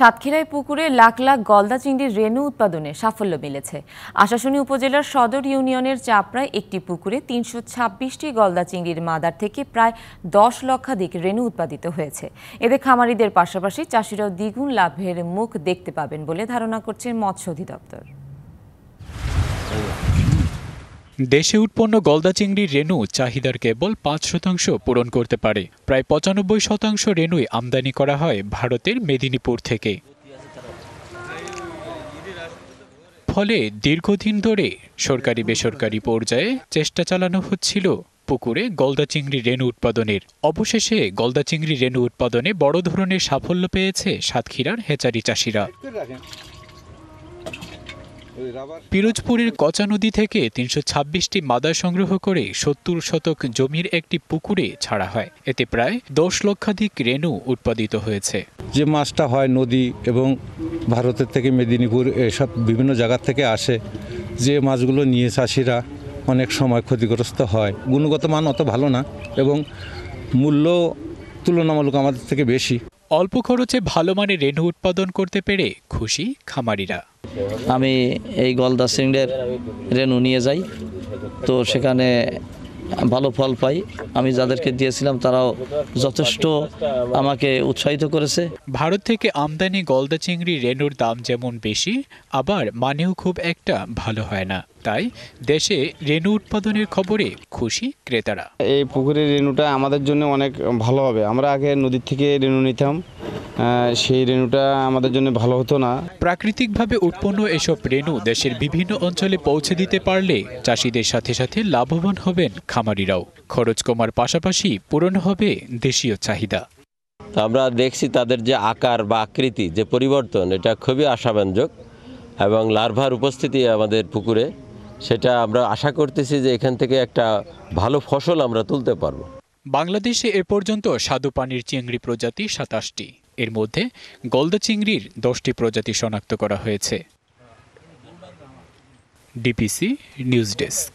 সাতক্ষীরায় পুকুরে লাখ লাখ গলদা চিংড়ির রেণু উৎপাদনে সাফল্য মিলেছে। আশাশুনি উপজেলার সদর ইউনিয়নের চাপড়ায় একটি পুকুরে ৩২৬টি গলদা চিংড়ির মাদার থেকে প্রায় ১০ লক্ষাধিক রেণু উৎপাদিত হয়েছে। এতে খামারিদের পাশাপাশি চাষিরাও দ্বিগুণ লাভের মুখ দেখতে পাবেন বলে ধারণা করছে মৎস্য অধিদপ্তর। দেশে উৎপন্ন গলদা চিংড়ির রেণু চাহিদার কেবল ৫% পূরণ করতে পারে। প্রায় ৯৫% রেণুই আমদানি করা হয় ভারতের মেদিনীপুর থেকে। ফলে দীর্ঘদিন ধরে সরকারি বেসরকারি পর্যায়ে চেষ্টা চালানো হচ্ছিল পুকুরে গলদা চিংড়ি রেণু উৎপাদনের। অবশেষে গলদা চিংড়ি রেণু উৎপাদনে বড় ধরনের সাফল্য পেয়েছে সাতক্ষীরার হেচারি চাষিরা। পিরোজপুরের কচা নদী থেকে ৩২৬টি মাদা সংগ্রহ করে ৭০ শতক জমির একটি পুকুরে ছাড়া হয়। এতে প্রায় ১০ লক্ষাধিক রেণু উৎপাদিত হয়েছে। যে মাছটা হয় নদী এবং ভারতের থেকে মেদিনীপুর এসব বিভিন্ন জায়গা থেকে আসে, যে মাছগুলো নিয়ে চাষিরা অনেক সময় ক্ষতিগ্রস্ত হয়। গুণগত মান অত ভালো না এবং মূল্য তুলনামূলক আমাদের থেকে বেশি। অল্প খরচে ভালো মানের রেণু উৎপাদন করতে পেরে খুশি খামারিরা। আমি এই গলদা চিংড়ির রেণু নিয়ে যাই, তো সেখানে ভালো ফল পাই। আমি যাদেরকে দিয়েছিলাম তারাও যথেষ্ট আমাকে উৎসাহিত করেছে। ভারত থেকে আমদানি গলদা চিংড়ি রেণুর দাম যেমন বেশি, আবার মানেও খুব একটা ভালো হয় না। তাই দেশে রেণু উৎপাদনের খবরে খুশি ক্রেতারা। এই পুকুরের রেণুটা আমাদের জন্য অনেক ভালো হবে। আমরা আগে নদীর থেকে রেণু নিতাম, সেই রেণুটা আমাদের জন্য ভালো হতো না। প্রাকৃতিকভাবে উৎপন্ন এসব রেণু দেশের বিভিন্ন অঞ্চলে পৌঁছে দিতে পারলে চাষিদের সাথে সাথে লাভবান হবেন খামারিরাও। খরচ কমার পাশাপাশি পূরণ হবে দেশীয় চাহিদা। আমরা দেখছি তাদের যে আকার বা আকৃতি যে পরিবর্তন, এটা খুবই আশাব্যঞ্জক এবং লার্ভার উপস্থিতি আমাদের পুকুরে, সেটা আমরা আশা করতেছি যে এখান থেকে একটা ভালো ফসল আমরা তুলতে পারবো। বাংলাদেশে এ পর্যন্ত স্বাদু পানির চিংড়ি প্রজাতি ২৭টি। এর মধ্যে গলদা চিংড়ির ১০টি প্রজাতি শনাক্ত করা হয়েছে। DPC news desk.